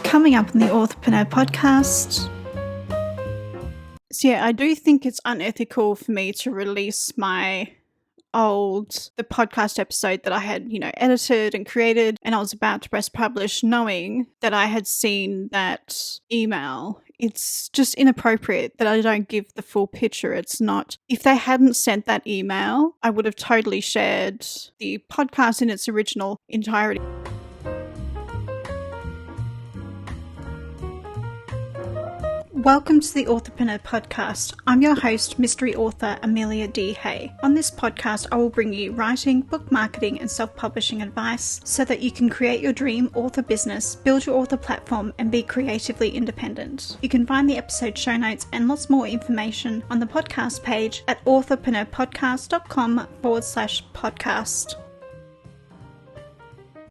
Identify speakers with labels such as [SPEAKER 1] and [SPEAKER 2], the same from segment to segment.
[SPEAKER 1] Coming up on the Authorpreneur podcast. So I do think it's unethical for me to release the podcast episode that I had, edited and created, and I was about to press publish knowing that I had seen that email. It's just inappropriate that I don't give the full picture. It's not, if they hadn't sent that email, I would have totally shared the podcast in its original entirety. Welcome to the Authorpreneur podcast. I'm your host, mystery author Amelia D. Hay. On this podcast, I will bring you writing, book marketing, and self-publishing advice so that you can create your dream author business, build your author platform, and be creatively independent. You can find the episode show notes and lots more information on the podcast page at authorpreneurpodcast.com/podcast.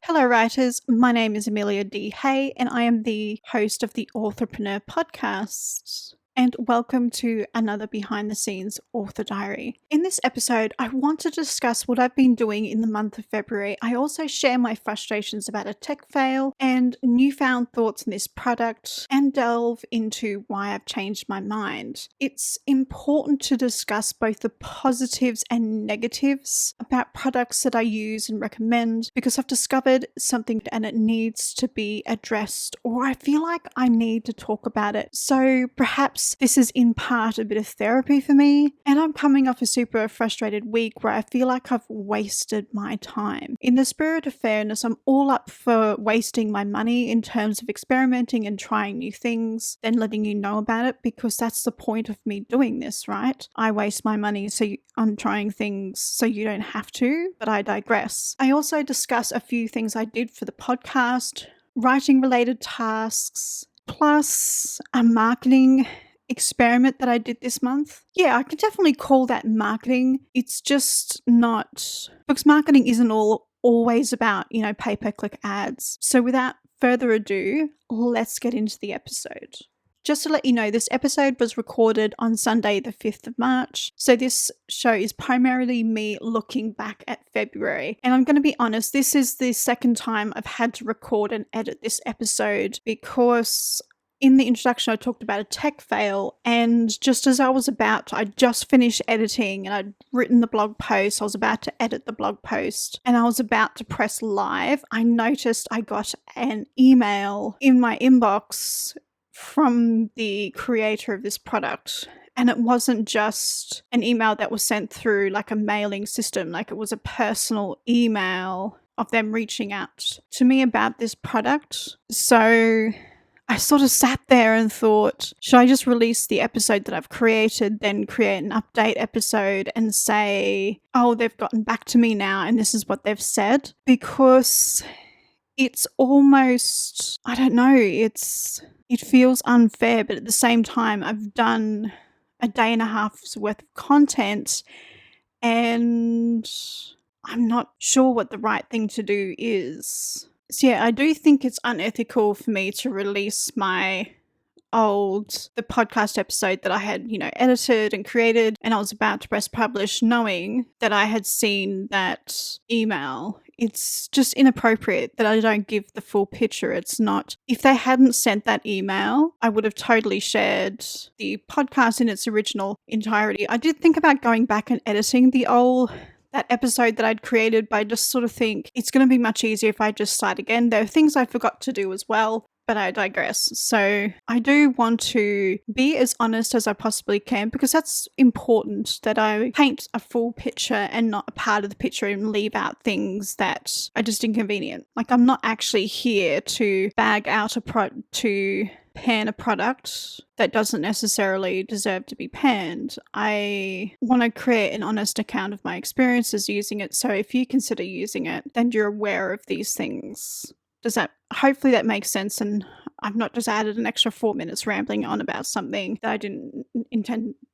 [SPEAKER 1] Hello writers, my name is Amelia D. Hay and I am the host of the Authorpreneur podcast. And welcome to another behind the scenes author diary. In this episode, I want to discuss what I've been doing in the month of February. I also share my frustrations about a tech fail and newfound thoughts on this product and delve into why I've changed my mind. It's important to discuss both the positives and negatives about products that I use and recommend because I've discovered something and it needs to be addressed, or I feel like I need to talk about it. So perhaps this is in part a bit of therapy for me, and I'm coming off a super frustrated week where I feel like I've wasted my time. In the spirit of fairness, I'm all up for wasting my money in terms of experimenting and trying new things, then letting you know about it, because that's the point of me doing this, right? I waste my money on trying things so you don't have to, but I digress. I also discuss a few things I did for the podcast, writing related tasks, plus a marketing experiment that I did this month. Yeah, I can definitely call that marketing. It's just not, because marketing isn't always about, pay-per-click ads. So without further ado, let's get into the episode. Just to let you know, this episode was recorded on Sunday, the 5th of March. So this show is primarily me looking back at February. And I'm going to be honest, this is the second time I've had to record and edit this episode because in the introduction, I talked about a tech fail, and just as I just finished editing and I'd written the blog post, I was about to edit the blog post, and I was about to press live, I noticed I got an email in my inbox from the creator of this product. And it wasn't just an email that was sent through like a mailing system, like it was a personal email of them reaching out to me about this product. So I sort of sat there and thought, should I just release the episode that I've created, then create an update episode and say, oh, they've gotten back to me now and this is what they've said? Because it's almost, I don't know, it feels unfair, but at the same time, I've done a day and a half's worth of content and I'm not sure what the right thing to do is. So I do think it's unethical for me to release the podcast episode that I had, edited and created, and I was about to press publish knowing that I had seen that email. It's just inappropriate that I don't give the full picture. It's not, if they hadn't sent that email, I would have totally shared the podcast in its original entirety. I did think about going back and editing that episode that I'd created, but I just sort of think it's going to be much easier if I just start again. There are things I forgot to do as well, but I digress. So I do want to be as honest as I possibly can because that's important, that I paint a full picture and not a part of the picture and leave out things that are just inconvenient. Like, I'm not actually here to bag out to pan a product that doesn't necessarily deserve to be panned. I want to create an honest account of my experiences using it. So if you consider using it, then you're aware of these things. Hopefully that makes sense, and I've not just added an extra 4 minutes rambling on about something that I didn't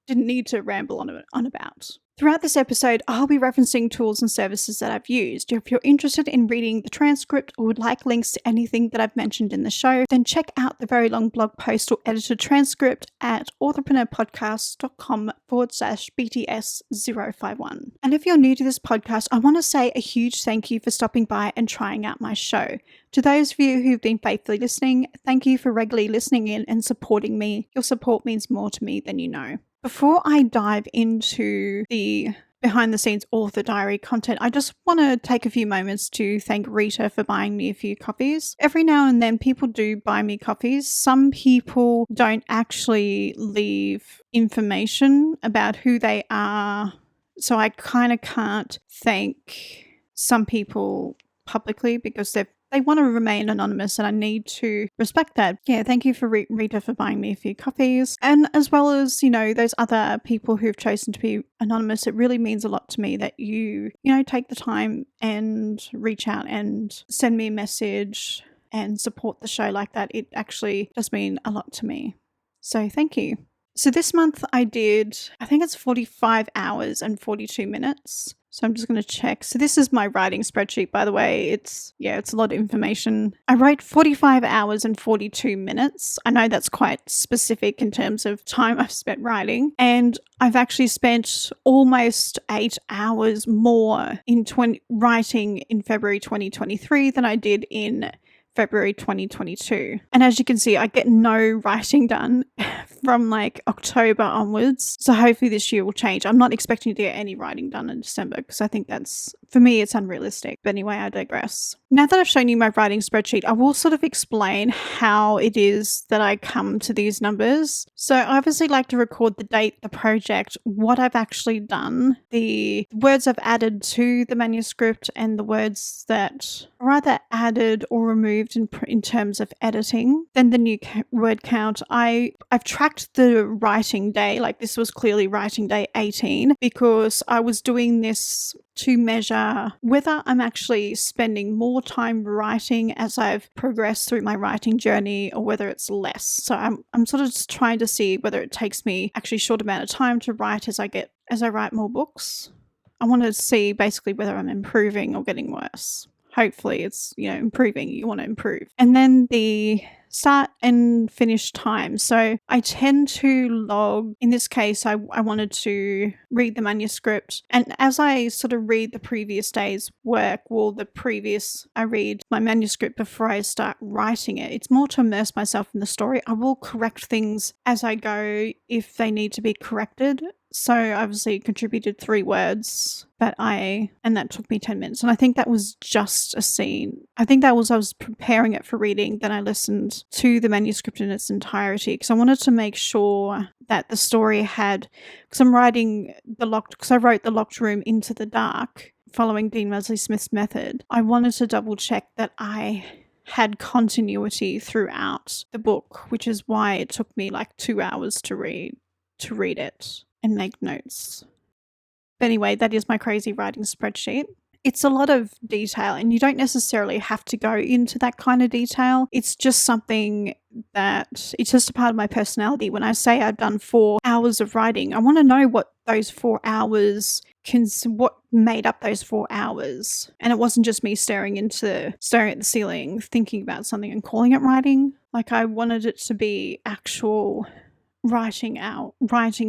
[SPEAKER 1] need to ramble on about. Throughout this episode, I'll be referencing tools and services that I've used. If you're interested in reading the transcript or would like links to anything that I've mentioned in the show, then check out the very long blog post or edited transcript at authorpreneurpodcast.com/BTS051. And if you're new to this podcast, I want to say a huge thank you for stopping by and trying out my show. To those of you who've been faithfully listening, thank you for regularly listening in and supporting me. Your support means more to me than you know. Before I dive into the behind the scenes author diary content, I just want to take a few moments to thank Rita for buying me a few coffees. Every now and then people do buy me coffees. Some people don't actually leave information about who they are, so I kind of can't thank some people publicly because they want to remain anonymous and I need to respect that. Yeah, thank you for Rita for buying me a few coffees. And as well as, those other people who've chosen to be anonymous, it really means a lot to me that you take the time and reach out and send me a message and support the show like that. It actually does mean a lot to me. So thank you. So this month I think it's 45 hours and 42 minutes. So I'm just going to check. So this is my writing spreadsheet, by the way. It's a lot of information. I wrote 45 hours and 42 minutes. I know that's quite specific in terms of time I've spent writing. And I've actually spent almost 8 hours more in writing in February 2023 than I did in February 2022. And as you can see, I get no writing done from October onwards. So hopefully this year will change. I'm not expecting to get any writing done in December because I think for me, it's unrealistic. But anyway, I digress. Now that I've shown you my writing spreadsheet, I will sort of explain how it is that I come to these numbers. So I obviously like to record the date, the project, what I've actually done, the words I've added to the manuscript, and the words that are either added or removed in terms of editing. Then the new word count. I've tracked the writing day, this was clearly writing day 18, because I was doing this to measure whether I'm actually spending more time writing as I've progressed through my writing journey or whether it's less. So I'm sort of just trying to see whether it takes me actually a short amount of time to write as I write more books. I want to see basically whether I'm improving or getting worse. Hopefully it's, improving. You want to improve. And then the start and finish time. So I tend to log, in this case, I wanted to read the manuscript. And as I sort of read the previous day's work, I read my manuscript before I start writing it. It's more to immerse myself in the story. I will correct things as I go if they need to be corrected. So I obviously contributed 3 words, and that took me 10 minutes. And I think that was just a scene. I was preparing it for reading. Then I listened to the manuscript in its entirety because I wanted to make sure that the story because I wrote The Locked Room Into the Dark following Dean Wesley Smith's method. I wanted to double check that I had continuity throughout the book, which is why it took me 2 hours to read it and make notes. But anyway, that is my crazy writing spreadsheet. It's a lot of detail and you don't necessarily have to go into that kind of detail. It's just something it's just a part of my personality. When I say I've done 4 hours of writing, I want to know what those 4 hours what made up those 4 hours. And it wasn't just me staring at the ceiling, thinking about something and calling it writing. I wanted it to be actual writing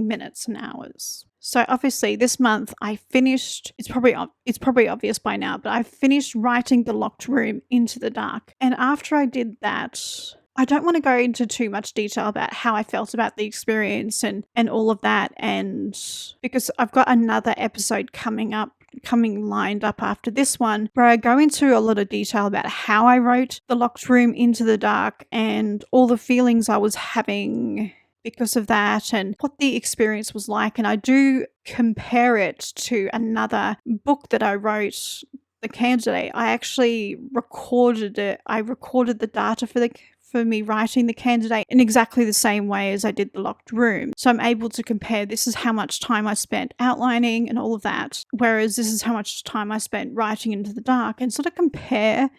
[SPEAKER 1] minutes and hours. So obviously this month I finished, it's probably obvious by now, but I finished writing The Locked Room Into the Dark. And after I did that, I don't want to go into too much detail about how I felt about the experience and all of that. And because I've got another episode lined up after this one where I go into a lot of detail about how I wrote The Locked Room Into the Dark and all the feelings I was having because of that and what the experience was like. And I do compare it to another book that I wrote, The Candidate. I actually recorded it. I recorded the data for me writing The Candidate in exactly the same way as I did The Locked Room. So I'm able to compare, this is how much time I spent outlining and all of that, whereas this is how much time I spent writing Into the Dark, and sort of compare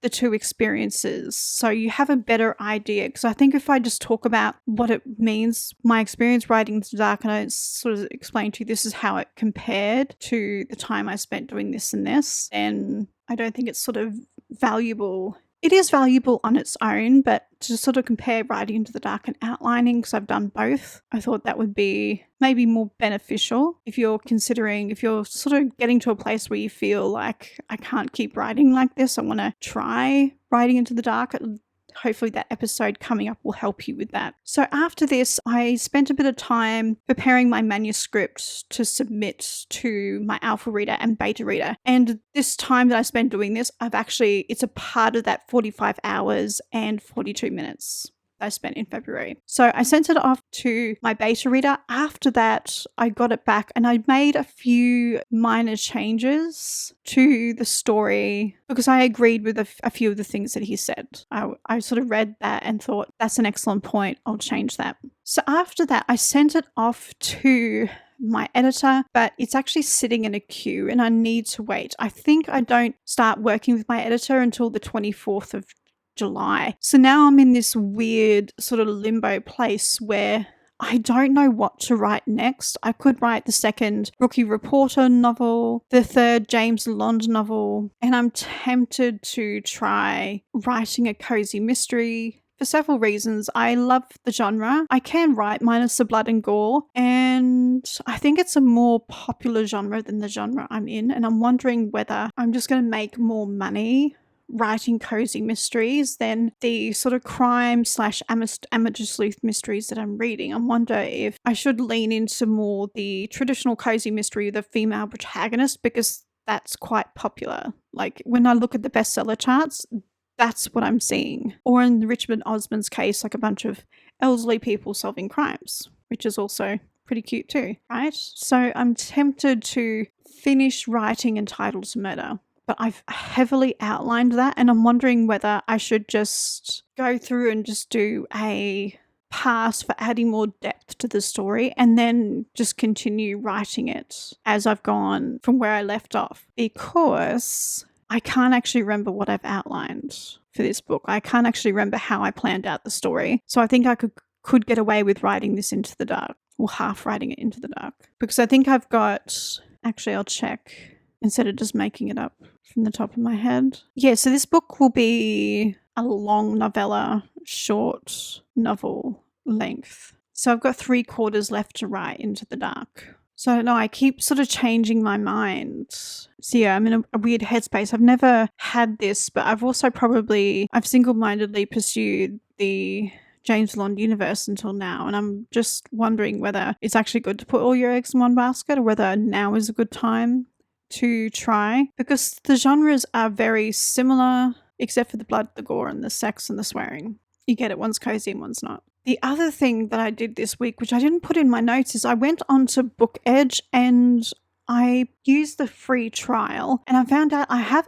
[SPEAKER 1] the two experiences so you have a better idea. Because I think if I just talk about what it means, my experience writing Into the Dark, and I sort of explain to you this is how it compared to the time I spent doing this and this, then I don't think it's sort of valuable. It is valuable on its own, but to sort of compare writing Into the Dark and outlining, because I've done both, I thought that would be maybe more beneficial if you're sort of getting to a place where you feel like, I can't keep writing like this, I want to try writing Into the Dark. Hopefully that episode coming up will help you with that. So after this, I spent a bit of time preparing my manuscript to submit to my alpha reader and beta reader. And this time that I spent doing this, it's a part of that 45 hours and 42 minutes I spent in February. So I sent it off to my beta reader. After that, I got it back and I made a few minor changes to the story because I agreed with a few of the things that he said. I sort of read that and thought, that's an excellent point, I'll change that. So after that, I sent it off to my editor, but it's actually sitting in a queue and I need to wait. I think I don't start working with my editor until the 24th of July. So now I'm in this weird sort of limbo place where I don't know what to write next. I could write the second Rookie Reporter novel, the third James Lond novel, and I'm tempted to try writing a cozy mystery for several reasons. I love the genre. I can write minus the blood and gore, and I think it's a more popular genre than the genre I'm in, and I'm wondering whether I'm just going to make more money writing cozy mysteries than the sort of crime / amateur sleuth mysteries that I'm reading. I wonder if I should lean into more the traditional cozy mystery with a female protagonist, because that's quite popular. Like when I look at the bestseller charts, that's what I'm seeing. Or in Richmond Osman's case, like a bunch of elderly people solving crimes, which is also pretty cute too, right? So I'm tempted to finish writing Entitled to Murder, but I've heavily outlined that, and I'm wondering whether I should just go through and just do a pass for adding more depth to the story and then just continue writing it as I've gone from where I left off, because I can't actually remember what I've outlined for this book. I can't actually remember how I planned out the story. So I think I could get away with writing this into the dark, or half writing it into the dark, because I think I've got, actually I'll check instead of just making it up from the top of my head. Yeah, so this book will be a long novella, short novel length. So I've got 3/4 left to write into the dark. So no, I keep sort of changing my mind. So yeah, I'm in a weird headspace. I've never had this, but I've single-mindedly pursued the James Lond universe until now, and I'm just wondering whether it's actually good to put all your eggs in one basket, or whether now is a good time to try, because the genres are very similar except for the blood, the gore, and the sex and the swearing. You get it, one's cozy and one's not. The other thing that I did this week, which I didn't put in my notes, is I went onto Book Edge and I used the free trial, and I found out I have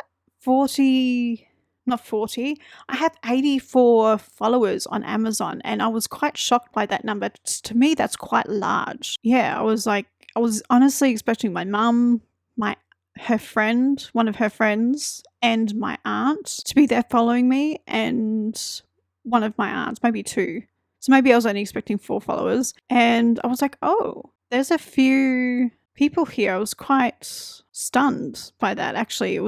[SPEAKER 1] 84 followers on Amazon, and I was quite shocked by that number. To me, that's quite large. Yeah, I was honestly expecting my mum, one of her friends, and my aunt to be there following me, and one of my aunts, maybe 2. So maybe I was only expecting 4 followers, and I was like, oh, there's a few people here. I was quite stunned by that, actually.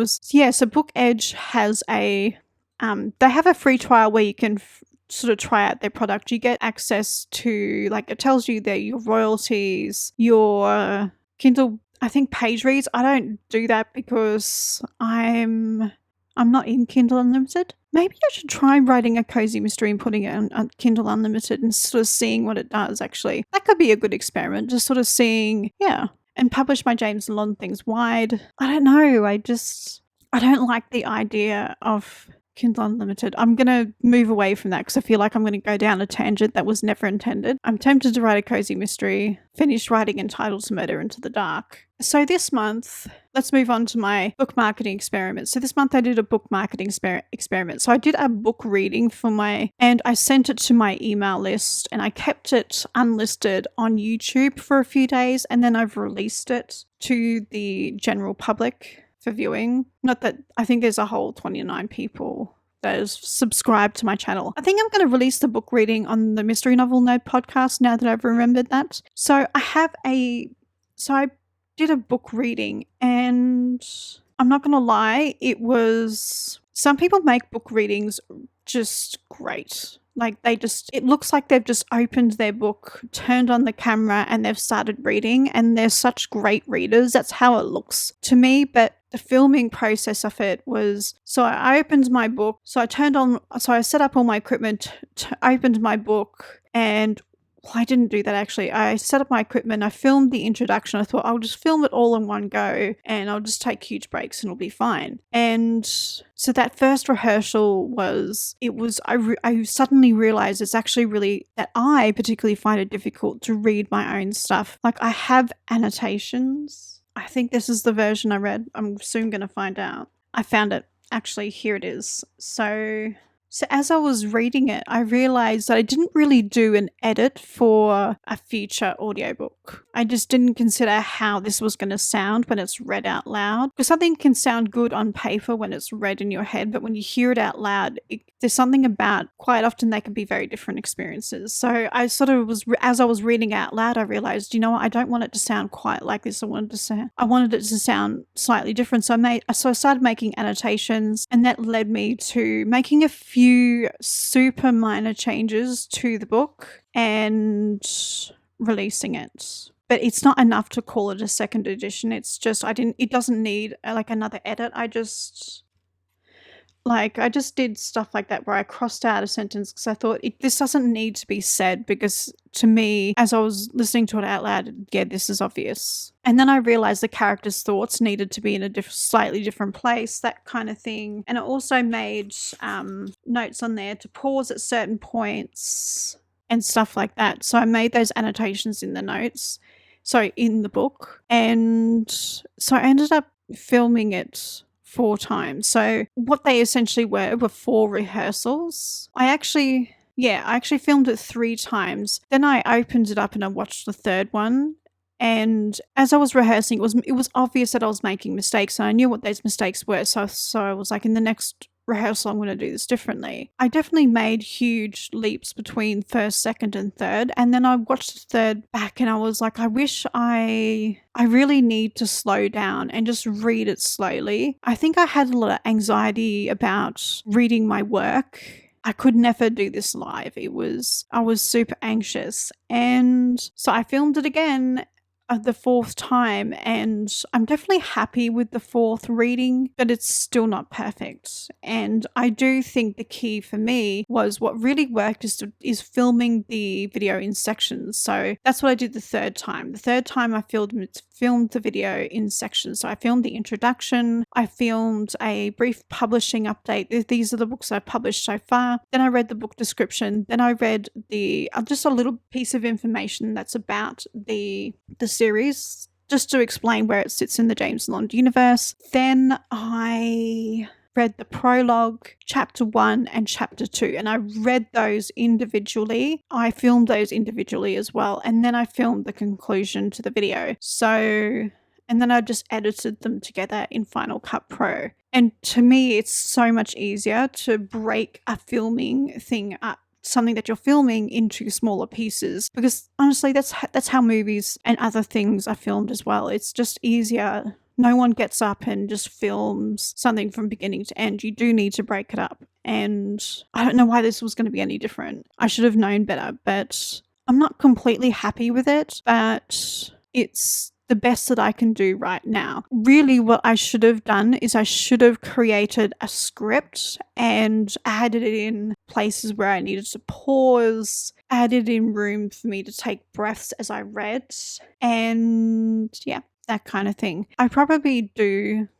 [SPEAKER 1] So Book Edge has they have a free trial where you can sort of try out their product. You get access to, like, it tells you your royalties, your Kindle, I think, page reads. I don't do that because I'm not in Kindle Unlimited. Maybe I should try writing a cozy mystery and putting it on Kindle Unlimited and sort of seeing what it does, actually. That could be a good experiment, just sort of seeing, yeah, and publish my James Lond things wide. I don't know, I don't like the idea of Kindle Unlimited. I'm going to move away from that because I feel like I'm going to go down a tangent that was never intended. I'm tempted to write a cozy mystery, finish writing Entitled to Murder into the dark. So this month, let's move on to my book marketing experiment. So this month I did a book marketing experiment. So I did a book reading and I sent it to my email list, and I kept it unlisted on YouTube for a few days, and then I've released it to the general public for viewing. Not that I think there's a whole 29 people that is subscribed to my channel. I think I'm going to release the book reading on the Mystery Novel Nerd podcast now that I've remembered that. So I did a book reading, and I'm not going to lie, some people make book readings just great. Like it looks like they've just opened their book, turned on the camera, and they've started reading, and they're such great readers. That's how it looks to me. But the filming process of it was, so I opened my book, so I set up all my equipment, opened my book, and I didn't do that actually. I set up my equipment, I filmed the introduction. I thought I'll just film it all in one go and I'll just take huge breaks and it'll be fine. And so that first rehearsal I suddenly realized it's actually really that I particularly find it difficult to read my own stuff. Like I have annotations. I think this is the version I read. I'm soon going to find out. I found it. Actually, here it is. So as I was reading it, I realized that I didn't really do an edit for a future audiobook. I just didn't consider how this was going to sound when it's read out loud. Because something can sound good on paper when it's read in your head, but when you hear it out loud, there's something about, quite often they can be very different experiences. So I sort of as I was reading out loud, I realized, you know what, I don't want it to sound quite like this. I wanted it to sound slightly different. So I started making annotations, and that led me to making a few super minor changes to the book and releasing it. But it's not enough to call it a second edition. It's just, it doesn't need like another edit. I just did stuff like that where I crossed out a sentence because I thought this doesn't need to be said, because to me, as I was listening to it out loud, yeah, this is obvious. And then I realized the character's thoughts needed to be in a slightly different place, that kind of thing. And I also made notes on there to pause at certain points and stuff like that. So I made those annotations in the notes, in the book. And so I ended up filming it 4 times. So what they essentially were 4 rehearsals. I actually filmed it 3 times. Then I opened it up and I watched the third one. And as I was rehearsing, it was obvious that I was making mistakes, and I knew what those mistakes were. So I was like, in the next rehearsal, I'm going to do this differently. I definitely made huge leaps between first, second, and third. And then I watched the third back and I was like, I wish I really need to slow down and just read it slowly. I think I had a lot of anxiety about reading my work. I could never do this live. I was super anxious. And so I filmed it again the 4th time, and I'm definitely happy with the 4th reading, but it's still not perfect. And I do think the key for me was, what really worked is filming the video in sections. So that's what I did the 3rd time. The 3rd time I filmed the video in sections. So I filmed the introduction, I filmed a brief publishing update. These are the books I've published so far. Then I read the book description. Then I read just a little piece of information that's about the series, just to explain where it sits in the James Bond universe. Then I read the prologue, chapter 1 and chapter 2, and I read those individually. I filmed those individually as well, and then I filmed the conclusion to the video. And then I just edited them together in Final Cut Pro. And to me, it's so much easier to break a filming thing up, something that you're filming, into smaller pieces, because honestly that's how movies and other things are filmed as well. It's just easier. No one gets up and just films something from beginning to end. You do need to break it up, and I don't know why this was going to be any different. I should have known better, but I'm not completely happy with it, but it's the best that I can do right now. Really, what I should have done is I should have created a script and added it in places where I needed to pause, added in room for me to take breaths as I read, and yeah, that kind of thing. I probably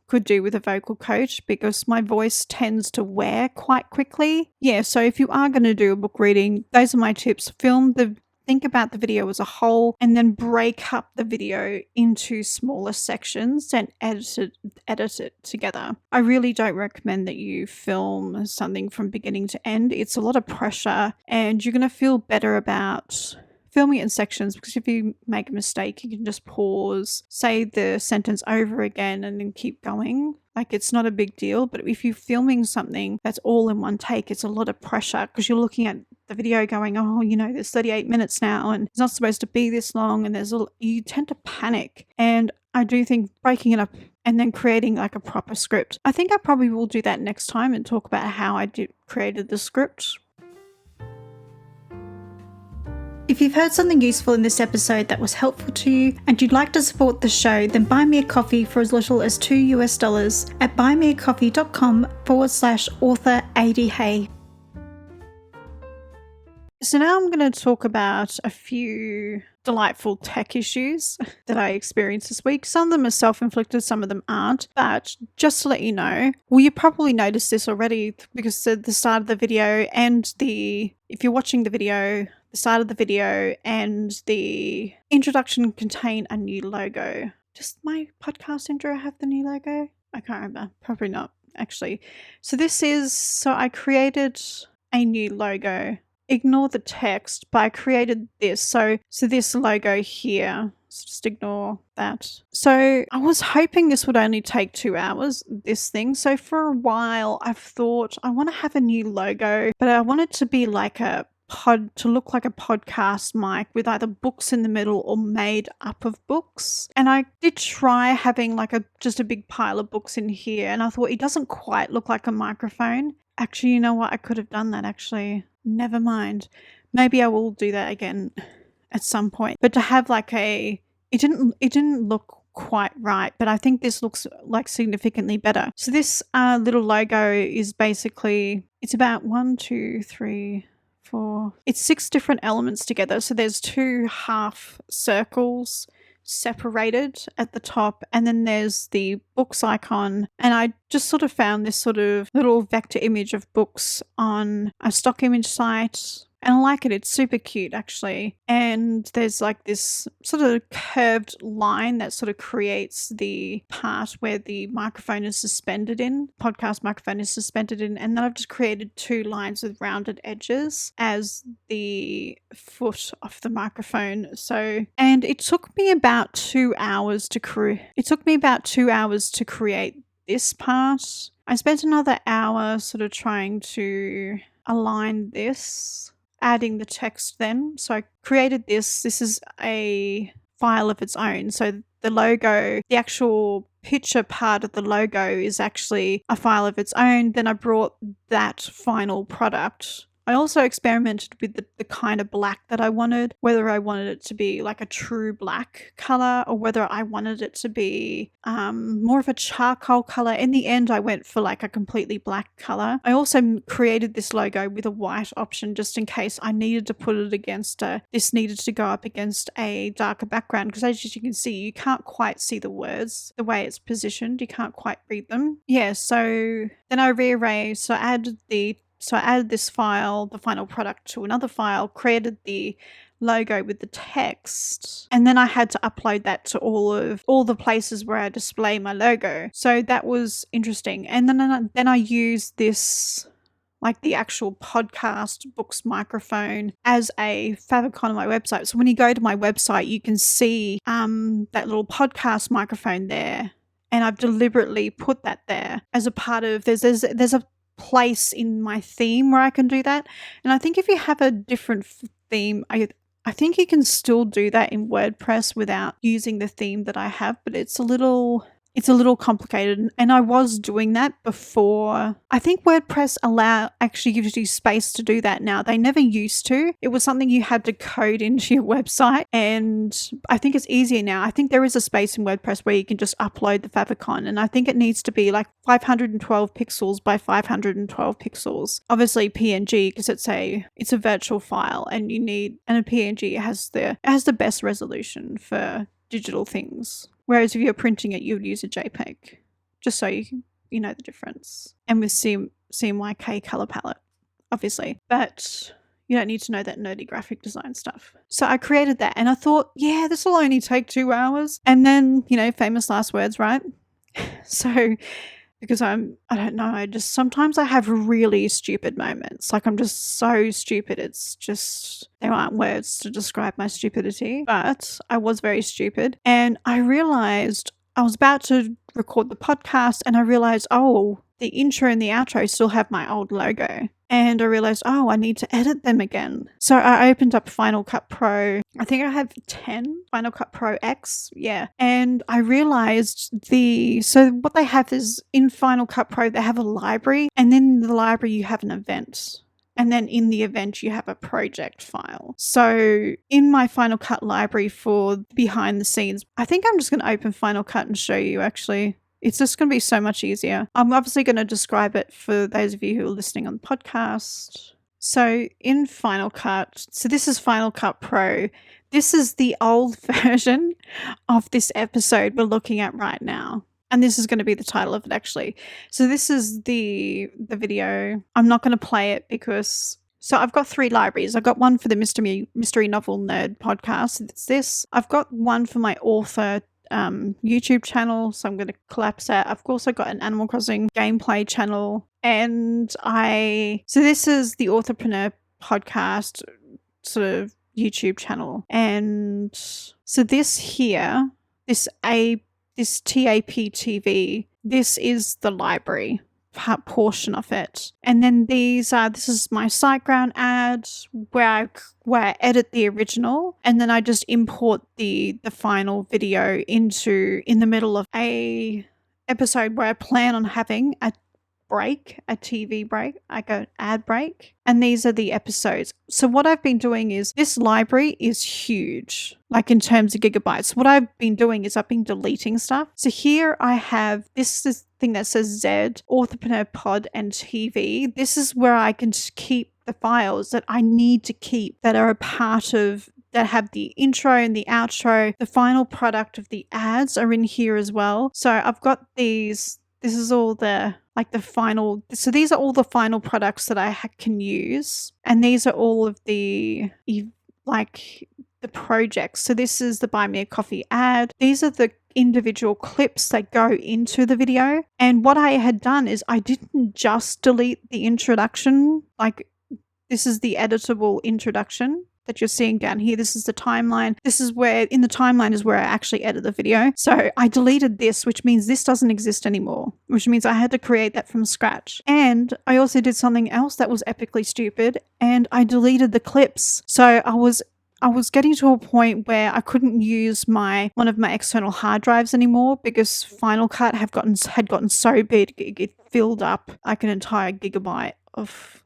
[SPEAKER 1] could do with a vocal coach, because my voice tends to wear quite quickly. Yeah, so if you are going to do a book reading, those are my tips. Think about the video as a whole, and then break up the video into smaller sections and edit it together. I really don't recommend that you film something from beginning to end. It's a lot of pressure, and you're going to feel better about filming it in sections, because if you make a mistake, you can just pause, say the sentence over again, and then keep going. Like, it's not a big deal. But if you're filming something that's all in one take, it's a lot of pressure, because you're looking at the video going, oh, there's 38 minutes now and it's not supposed to be this long, and you tend to panic. And I do think breaking it up and then creating like a proper script. I think I probably will do that next time and talk about how I created the script. If you've heard something useful in this episode that was helpful to you and you'd like to support the show, then buy me a coffee for as little as $2 at buymeacoffee.com/author80hey. So now I'm going to talk about a few delightful tech issues that I experienced this week. Some of them are self-inflicted, some of them aren't. But just to let you know, well, you probably noticed this already, because at the start of the video and if you're watching the video, the start of the video and the introduction contain a new logo. Does my podcast intro have the new logo? I can't remember. Probably not, actually. So I created a new logo. Ignore the text, but I created this. So this logo here, so just ignore that. So I was hoping this would only take 2 hours, this thing. So for a while, I've thought I want to have a new logo, but I want it to be like to look like a podcast mic with either books in the middle or made up of books. And I did try having like just a big pile of books in here, and I thought it doesn't quite look like a microphone. Actually, you know what? I could have done that actually. Never mind. Maybe I will do that again at some point. But to have like it didn't look quite right, but I think this looks like significantly better. So this little logo is basically, it's about 1, 2, 3, 4. It's 6 different elements together. So there's 2 half circles separated at the top, and then there's the books icon. And I just sort of found this sort of little vector image of books on a stock image site, and I like it. It's super cute actually. And there's like this sort of curved line that sort of creates the part where the microphone is suspended in, podcast microphone is suspended in, and then I've just created 2 lines with rounded edges as the foot of the microphone. And it took me about 2 hours to create this part. I spent another hour sort of trying to align this, adding the text then. So I created this. This is a file of its own. So the logo, the actual picture part of the logo is actually a file of its own. Then I brought that final product. I also experimented with the kind of black that I wanted, whether I wanted it to be like a true black color or whether I wanted it to be more of a charcoal color. In the end, I went for like a completely black color. I also created this logo with a white option just in case I needed to put it against this needed to go up against a darker background, because as you can see, you can't quite see the words the way it's positioned. You can't quite read them. Yeah, so then I rearranged. So I added this file, the final product, to another file, created the logo with the text, and then I had to upload that to all the places where I display my logo. So that was interesting. And then I used this, like the actual podcast books microphone, as a favicon on my website. So when you go to my website, you can see that little podcast microphone there. And I've deliberately put that there as a part of, there's a place in my theme where I can do that. And I think if you have a different theme, I think you can still do that in WordPress without using the theme that I have, but it's a little complicated, and I was doing that before. I think WordPress actually gives you space to do that now. They never used to. It was something you had to code into your website, and I think it's easier now. I think there is a space in WordPress where you can just upload the favicon, and I think it needs to be like 512 pixels by 512 pixels. Obviously PNG, because it's a virtual file, and a PNG has the best resolution for digital things. Whereas if you're printing it, you would use a JPEG, just so you know the difference. And with CMYK color palette, obviously. But you don't need to know that nerdy graphic design stuff. So I created that, and I thought, yeah, this will only take 2 hours. And then, famous last words, right? So because I don't know, I just sometimes I have really stupid moments. Like I'm just so stupid. It's just, there aren't words to describe my stupidity, but I was very stupid. And I realized I was about to record the podcast and I realized, oh, the intro and the outro still have my old logo. And I realized, oh, I need to edit them again. So I opened up Final Cut Pro. I think I have 10 Final Cut Pro X. Yeah. And I realized so what they have is in Final Cut Pro, they have a library. And then in the library, you have an event. And then in the event, you have a project file. So in my Final Cut library for behind the scenes, I think I'm just going to open Final Cut and show you actually. It's just going to be so much easier. I'm obviously going to describe it for those of you who are listening on the podcast. So in Final Cut, so this is Final Cut Pro. This is the old version of this episode we're looking at right now. And this is going to be the title of it actually. So this is the video. I'm not going to play it because... So I've got 3 libraries. I've got one for the Mystery Novel Nerd podcast. It's this. I've got one for my author YouTube channel, so I'm going to collapse that. I've also got an Animal Crossing gameplay channel, and so this is the Authorpreneur podcast sort of YouTube channel, and so this here, this TAPTV, this is the library portion of it. And then this is my SiteGround ad where I edit the original, and then I just import the final video in the middle of a episode where I plan on having a TV break, like an ad break. And these are the episodes. So what I've been doing is, this library is huge, like in terms of gigabytes. What I've been doing is I've been deleting stuff. So here I have this thing that says Z, Authorpreneur Pod and TV. This is where I can keep the files that I need to keep that are a part of, that have the intro and the outro. The final product of the ads are in here as well. So I've got these. This is all the final. So these are all the final products that I can use. And these are all of the projects. So this is the Buy Me a Coffee ad. These are the individual clips that go into the video. And what I had done is I didn't just delete the introduction. Like, this is the editable introduction that you're seeing down here. This is the timeline. This is where, in the timeline is where I actually edit the video. So I deleted this, which means this doesn't exist anymore, which means I had to create that from scratch. And I also did something else that was epically stupid, and I deleted the clips. So I was getting to a point where I couldn't use one of my external hard drives anymore because Final Cut had gotten so big it filled up like an entire gigabyte of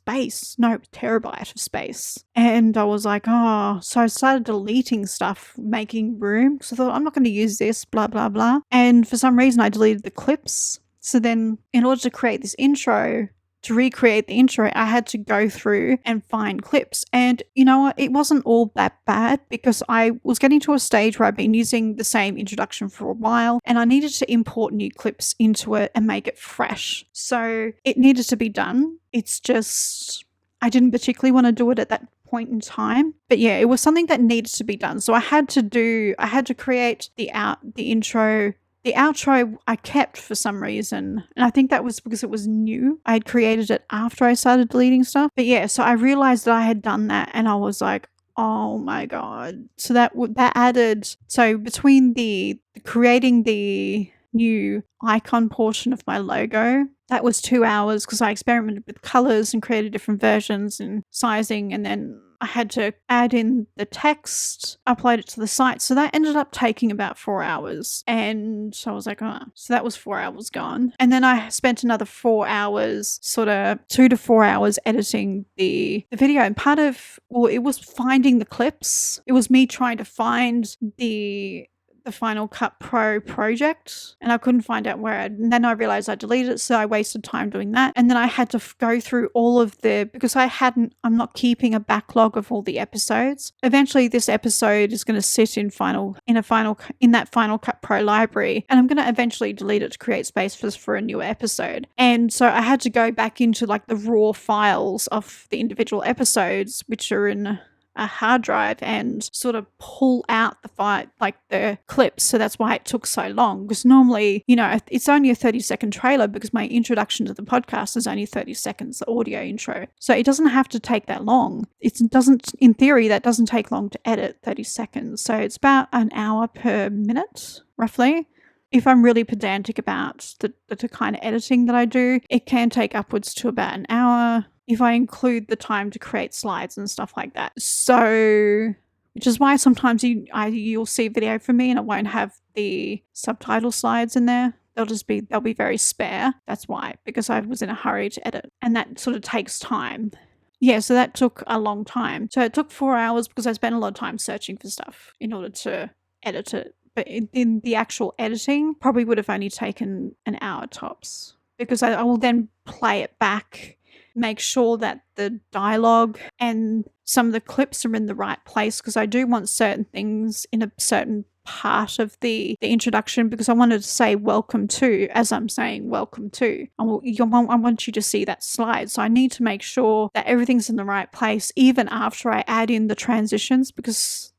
[SPEAKER 1] terabyte of space. And I was like, so I started deleting stuff, making room, because I thought, I'm not going to use this, blah, blah, blah. And for some reason, I deleted the clips. So then in order to create this intro, to recreate the intro, I had to go through and find clips. And you know what? It wasn't all that bad because I was getting to a stage where I've been using the same introduction for a while and I needed to import new clips into it and make it fresh. So it needed to be done. It's just, I didn't particularly want to do it at that point in time. But yeah, it was something that needed to be done. So I had to create the intro. The outro I kept for some reason, and I think that was because it was new. I had created it after I started deleting stuff. But yeah, so I realized that I had done that and I was like, oh my God. So that added, so between the creating the new icon portion of my logo, that was 2 hours because I experimented with colors and created different versions and sizing, and then I had to add in the text, upload it to the site. So that ended up taking about 4 hours. And so I was like, so that was 4 hours gone. And then I spent another 4 hours, sort of 2 to 4 hours editing the video. And it was finding the clips. It was me trying to find the Final Cut Pro project, and I couldn't find out and then I realized I deleted it, so I wasted time doing that. And then I had to go through all of because I'm not keeping a backlog of all the episodes. Eventually this episode is going to sit in that Final Cut Pro library, and I'm going to eventually delete it to create space for a new episode. And so I had to go back into like the raw files of the individual episodes, which are in a hard drive and sort of pull out the clips. So that's why it took so long, because normally, it's only a 30-second trailer because my introduction to the podcast is only 30 seconds, the audio intro. So it doesn't have to take that long. In theory, that doesn't take long to edit, 30 seconds. So it's about an hour per minute, roughly. If I'm really pedantic about the kind of editing that I do, it can take upwards to about an hour if I include the time to create slides and stuff like that. So, which is why sometimes you'll see a video from me and it won't have the subtitle slides in there. They'll be very spare. That's why, because I was in a hurry to edit, and that sort of takes time. Yeah, so that took a long time. So it took 4 hours because I spent a lot of time searching for stuff in order to edit it. But in the actual editing, probably would have only taken an hour tops, because I will then play it back, make sure that the dialogue and some of the clips are in the right place, because I do want certain things in a certain part of the introduction, because I wanted to say welcome to, as I'm saying welcome to. I want you to see that slide. So I need to make sure that everything's in the right place, even after I add in the transitions, because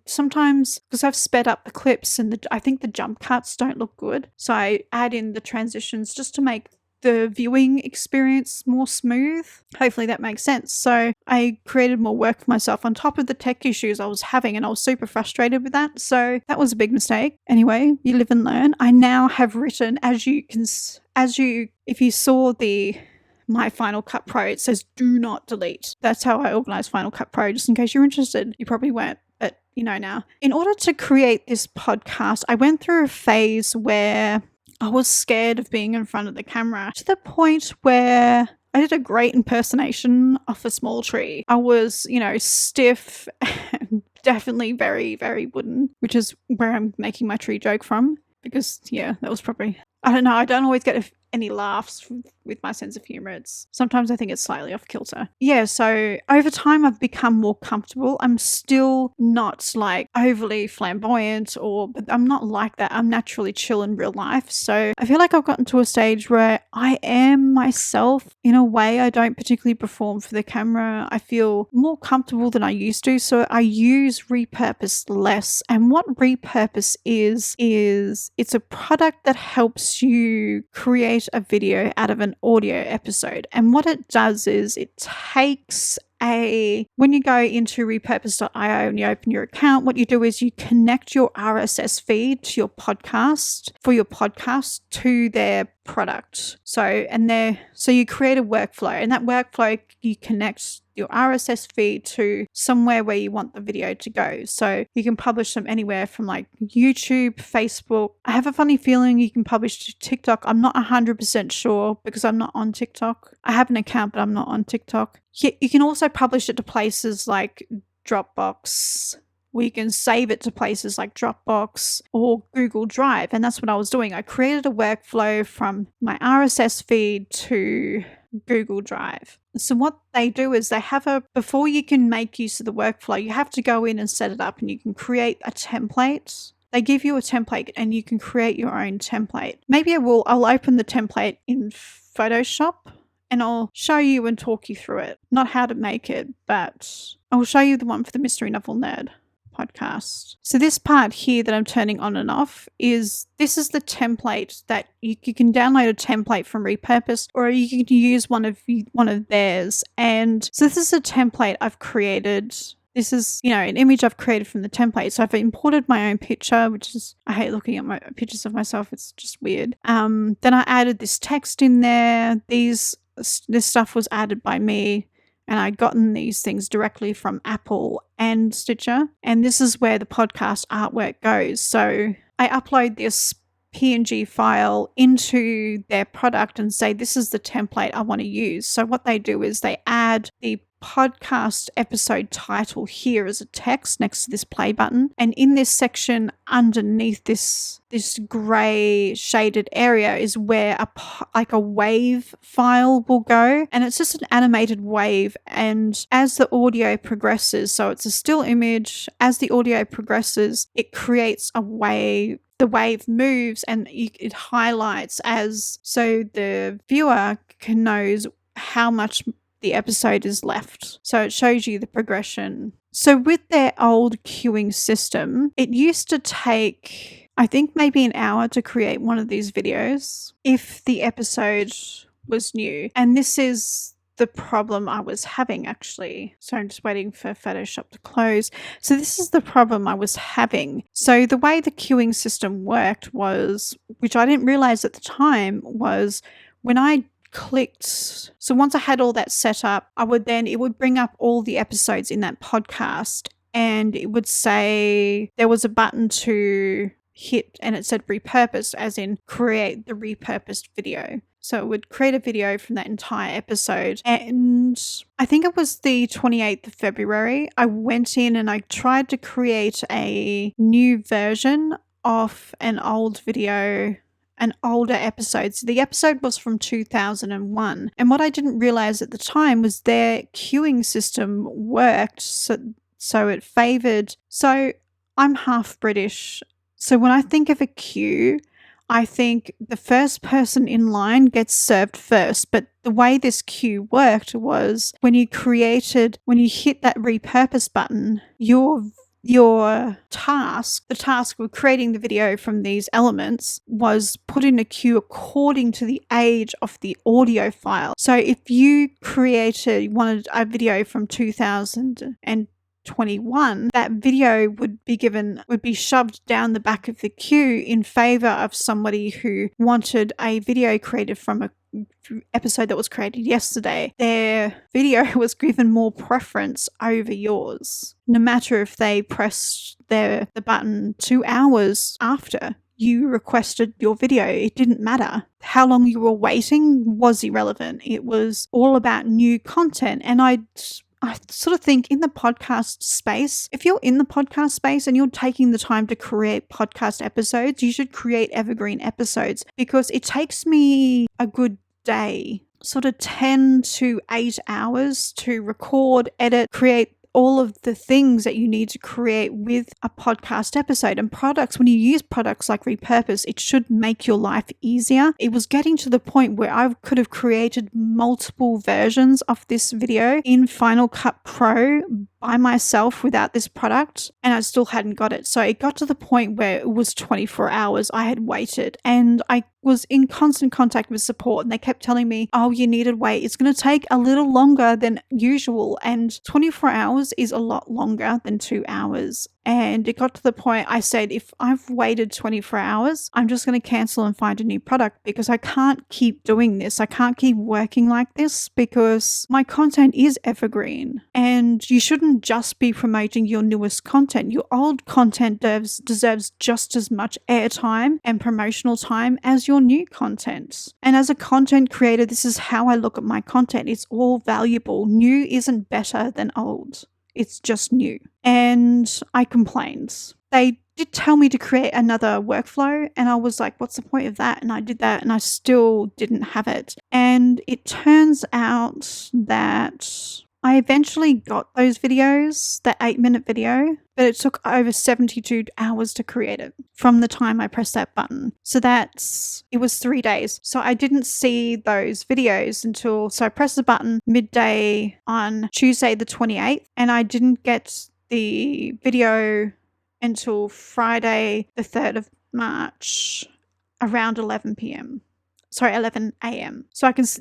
[SPEAKER 1] sometimes, because I've sped up the clips and I think the jump cuts don't look good. So I add in the transitions just to make the viewing experience more smooth. Hopefully that makes sense. So I created more work for myself on top of the tech issues I was having, and I was super frustrated with that. So that was a big mistake. Anyway, you live and learn. I now have written, if you saw my Final Cut Pro, it says do not delete. That's how I organize Final Cut Pro, just in case you're interested. You probably weren't, but you know now. In order to create this podcast, I went through a phase where I was scared of being in front of the camera, to the point where I did a great impersonation of a small tree. I was, stiff and definitely very, very wooden, which is where I'm making my tree joke from, because, yeah, that was probably, I don't know, I don't always get any laughs with my sense of humor. Sometimes I think it's slightly off kilter. Yeah, so over time I've become more comfortable. I'm still not like overly flamboyant, but I'm not like that. I'm naturally chill in real life. So I feel like I've gotten to a stage where I am myself in a way. I don't particularly perform for the camera. I feel more comfortable than I used to. So I use Repurpose less. And what Repurpose is it's a product that helps you create a video out of an audio episode. And what it does is it takes when you go into repurpose.io and you open your account, what you do is you connect your RSS feed to your podcast, to their product. So you create a workflow, and that workflow you connect your RSS feed to somewhere where you want the video to go. So you can publish them anywhere from like YouTube, Facebook. I have a funny feeling you can publish to TikTok. I'm not 100% sure because I'm not on TikTok. I have an account, but I'm not on TikTok. You can also publish it to places like Dropbox. We can save it to places like Dropbox or Google Drive. And that's what I was doing. I created a workflow from my RSS feed to Google Drive. So what they do is before you can make use of the workflow, you have to go in and set it up, and you can create a template. They give you a template and you can create your own template. Maybe I'll open the template in Photoshop and I'll show you and talk you through it. Not how to make it, but I'll show you the one for the Mystery Novel Nerd podcast. So this part here that I'm turning on and off this is the template that you can download a template from Repurpose, or you can use one of theirs. And so this is a template I've created. This is, an image I've created from the template. So I've imported my own picture, which is, I hate looking at my pictures of myself. It's just weird. Then I added this text in there. This stuff was added by me, and I'd gotten these things directly from Apple and Stitcher. And this is where the podcast artwork goes. So I upload this PNG file into their product and say, this is the template I want to use. So what they do is they add the podcast episode title here as a text next to this play button, and in this section underneath this gray shaded area is where a wave file will go, and it's just an animated wave. And as the audio progresses, so it's a still image, as the audio progresses it creates a wave. The wave moves and it highlights so the viewer knows how much the episode is left. So it shows you the progression So with their old queuing system, it used to take, I think, maybe an hour to create one of these videos if the episode was new. And this is the problem I was having, actually. So I'm just waiting for Photoshop to close. So this is the problem I was having. So the way the queuing system worked was, which I didn't realize at the time, was when I clicked, so once I had all that set up, it would bring up all the episodes in that podcast, and it would say there was a button to hit and it said repurpose, as in create the repurposed video. So it would create a video from that entire episode. And I think it was the 28th of February, I went in and I tried to create a new version of an old video, an older episode. So the episode was from 2001. And what I didn't realize at the time was their queuing system worked. So it favored. So I'm half British. So when I think of a queue, I think the first person in line gets served first. But the way this queue worked was when you hit that repurpose button, your task, the task of creating the video from these elements, was put in a queue according to the age of the audio file. So if you wanted a video from 2021, that video would be shoved down the back of the queue in favor of somebody who wanted a video created from a episode that was created yesterday. Their video was given more preference over yours, no matter if they pressed the button 2 hours after you requested your video. It didn't matter. How long you were waiting was irrelevant. It was all about new content. And I sort of think in the podcast space, if you're in the podcast space and you're taking the time to create podcast episodes, you should create evergreen episodes, because it takes me a good day, sort of 10 to 8 hours to record, edit, create all of the things that you need to create with a podcast episode. And when you use products like Repurpose, it should make your life easier. It was getting to the point where I could have created multiple versions of this video in Final Cut Pro by myself without this product, and I still hadn't got it. So it got to the point where it was 24 hours I had waited, and I was in constant contact with support, and they kept telling me, oh, you need to wait. It's going to take a little longer than usual, and 24 hours is a lot longer than 2 hours. And it got to the point I said, if I've waited 24 hours, I'm just going to cancel and find a new product, because I can't keep doing this. I can't keep working like this, because my content is evergreen, and you shouldn't just be promoting your newest content. Your old content deserves just as much airtime and promotional time as your new content. And as a content creator, this is how I look at my content. It's all valuable. New isn't better than old. It's just new. And I complained. They did tell me to create another workflow, and I was like, what's the point of that? And I did that, and I still didn't have it. And it turns out that I eventually got those videos, that 8-minute video, but it took over 72 hours to create it from the time I pressed that button. So it was 3 days. So I didn't see those videos so I pressed the button midday on Tuesday the 28th, and I didn't get the video until Friday the 3rd of March around 11 a.m. So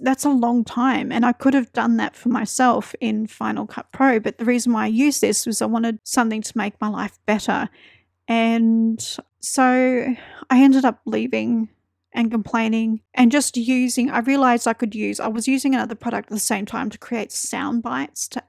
[SPEAKER 1] that's a long time, and I could have done that for myself in Final Cut Pro, but the reason why I used this was I wanted something to make my life better. And so I ended up leaving and complaining and just I realized I was using another product at the same time to create sound bites to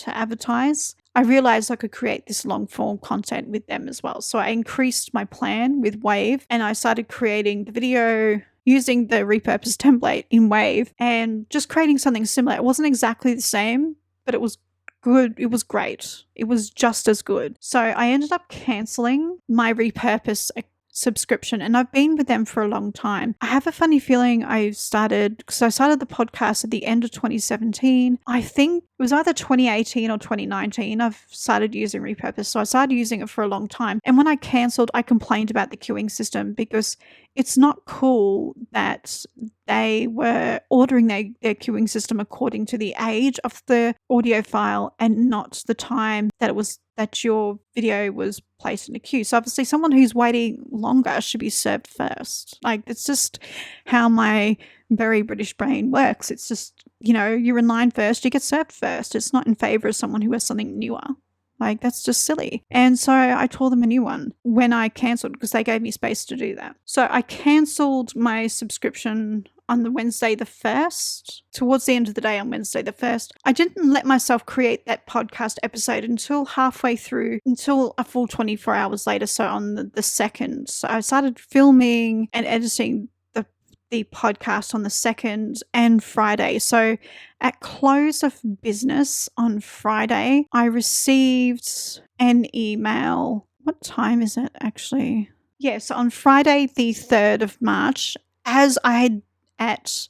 [SPEAKER 1] advertise. I realized I could create this long form content with them as well. So I increased my plan with Wave, and I started creating the video using the repurposed template in Wave and just creating something similar. It wasn't exactly the same, but it was good. It was great. It was just as good. So I ended up canceling my Repurpose subscription, and I've been with them for a long time. I have a funny feeling I started the podcast at the end of 2017. I think it was either 2018 or 2019 I've started using Repurpose. So I started using it for a long time. And when I cancelled, I complained about the queuing system, because it's not cool that they were ordering their queuing system according to the age of the audio file and not the time that your video was placed in a queue. So obviously someone who's waiting longer should be served first. Like, it's just how my very British brain works. It's just, you're in line first, you get served first. It's not in favor of someone who has something newer. Like, that's just silly. And so I tore them a new one when I cancelled, because they gave me space to do that. So I cancelled my subscription on the Wednesday the 1st, towards the end of the day on Wednesday the 1st. I didn't let myself create that podcast episode until halfway through, until a full 24 hours later, so on the 2nd. So I started filming and editing the podcast on the 2nd and Friday. So at close of business on Friday, I received an email. What time is it actually? So on Friday the 3rd of March, as I had at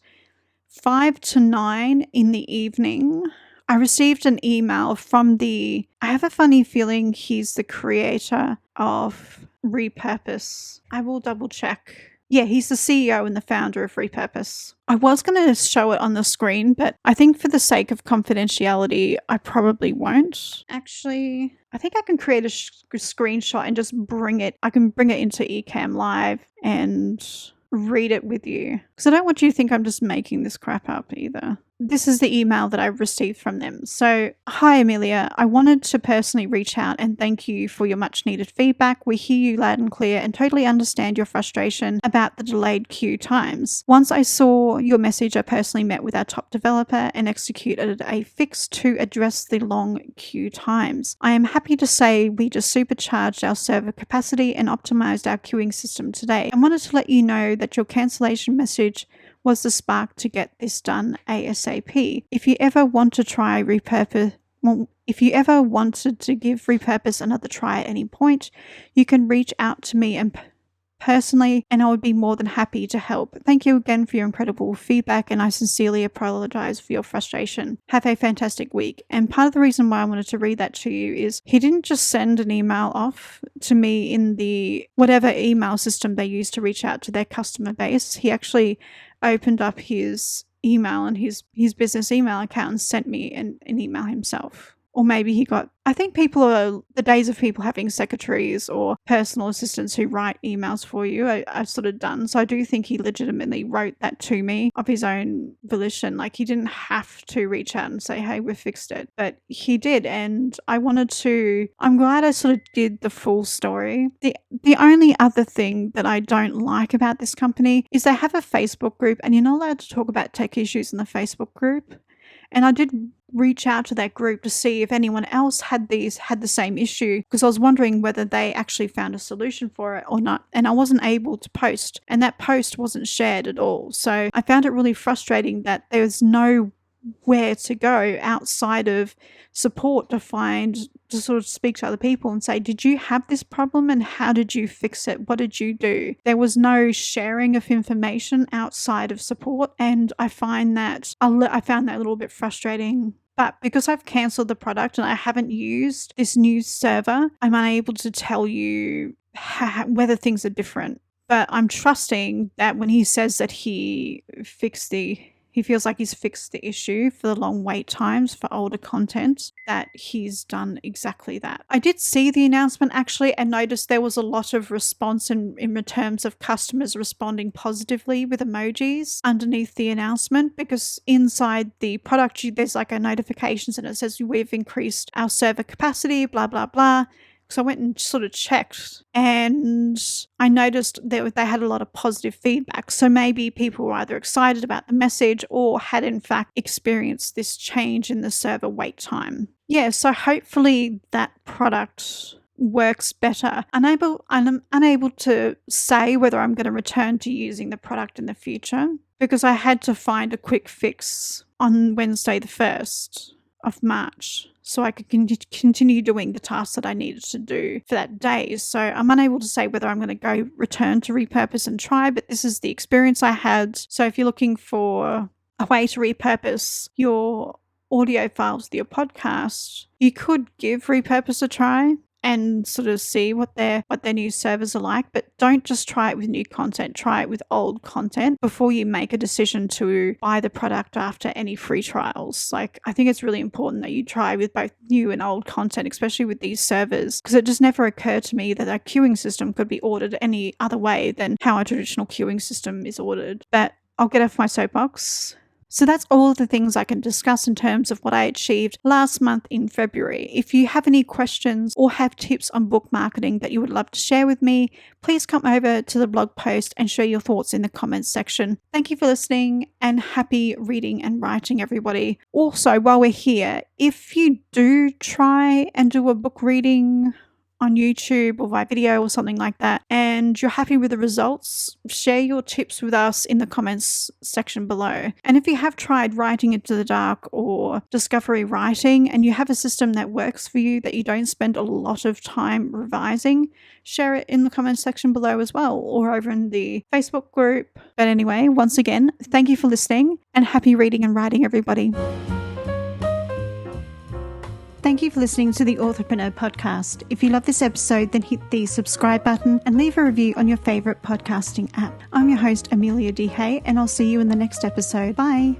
[SPEAKER 1] 5 to 9 in the evening, I received an email from I have a funny feeling he's the creator of Repurpose. I will double check. Yeah, he's the CEO and the founder of Repurpose. I was going to show it on the screen, but I think for the sake of confidentiality, I probably won't. Actually, I think I can create a screenshot and just bring it. I can bring it into Ecamm Live and read it with you, because I don't want you to think I'm just making this crap up either. This is the email that I received from them. So, hi Amelia, I wanted to personally reach out and thank you for your much needed feedback. We hear you loud and clear and totally understand your frustration about the delayed queue times. Once I saw your message, I personally met with our top developer and executed a fix to address the long queue times. I am happy to say we just supercharged our server capacity and optimized our queuing system today. I wanted to let you know that your cancellation message was the spark to get this done ASAP. If you ever want to try Repurpose, if you ever wanted to give Repurpose another try at any point, you can reach out to me and personally, and I would be more than happy to help. Thank you again for your incredible feedback, and I sincerely apologize for your frustration. Have a fantastic week. And part of the reason why I wanted to read that to you is he didn't just send an email off to me in the whatever email system they use to reach out to their customer base. He actually opened up his email and his business email account and sent me an email himself. Or maybe I think the days of people having secretaries or personal assistants who write emails for you are sort of done. So I do think he legitimately wrote that to me of his own volition. Like, he didn't have to reach out and say, hey, we've fixed it. But he did. And I'm glad I sort of did the full story. The only other thing that I don't like about this company is they have a Facebook group, and you're not allowed to talk about tech issues in the Facebook group. And I did reach out to that group to see if anyone else had the same issue, because I was wondering whether they actually found a solution for it or not. And I wasn't able to post, and that post wasn't shared at all. So I found it really frustrating that there's nowhere to go outside of support to sort of speak to other people and say, did you have this problem and how did you fix it? What did you do? There was no sharing of information outside of support, and I found that a little bit frustrating. But because I've cancelled the product and I haven't used this new server, I'm unable to tell you whether things are different. But I'm trusting that when he says that he feels like he's fixed the issue for the long wait times for older content, that he's done exactly that. I did see the announcement actually and noticed there was a lot of response in terms of customers responding positively with emojis underneath the announcement, because inside the product there's like a notifications and it says we've increased our server capacity, blah, blah, blah. So I went and sort of checked and I noticed that they had a lot of positive feedback. So maybe people were either excited about the message or had in fact experienced this change in the server wait time. Yeah, so hopefully that product works better. I'm unable to say whether I'm going to return to using the product in the future, because I had to find a quick fix on Wednesday the 1st of March so I could continue doing the tasks that I needed to do for that day. So I'm unable to say whether I'm going to return to Repurpose and try, but this is the experience I had. So if you're looking for a way to repurpose your audio files to your podcast, you could give Repurpose a try. and sort of see what their new servers are like, but don't just try it with new content. Try it with old content before you make a decision to buy the product after any free trials. Like, I think it's really important that you try with both new and old content, especially with these servers, because it just never occurred to me that a queuing system could be ordered any other way than how a traditional queuing system is ordered. But I'll get off my soapbox. So that's all of the things I can discuss in terms of what I achieved last month in February. If you have any questions or have tips on book marketing that you would love to share with me, please come over to the blog post and share your thoughts in the comments section. Thank you for listening and happy reading and writing, everybody. Also, while we're here, if you do try and do a book reading on YouTube or via video or something like that, and you're happy with the results, share your tips with us in the comments section below. And if you have tried writing into the dark or discovery writing and you have a system that works for you, that you don't spend a lot of time revising, share it in the comments section below as well, or over in the Facebook group. But anyway, once again, thank you for listening and happy reading and writing, everybody. Thank you for listening to the Authorpreneur podcast. If you love this episode, then hit the subscribe button and leave a review on your favorite podcasting app. I'm your host, Amelia D. Hay, and I'll see you in the next episode. Bye.